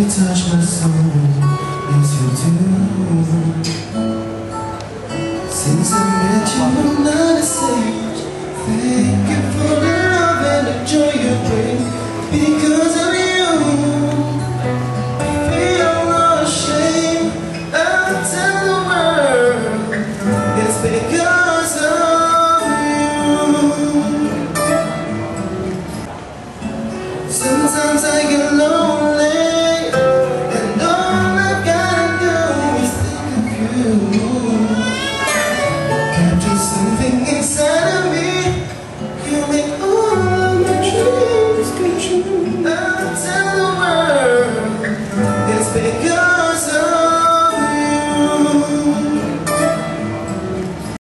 touch my soul, yes you do. Since I met you, I'm not the same. Thank you for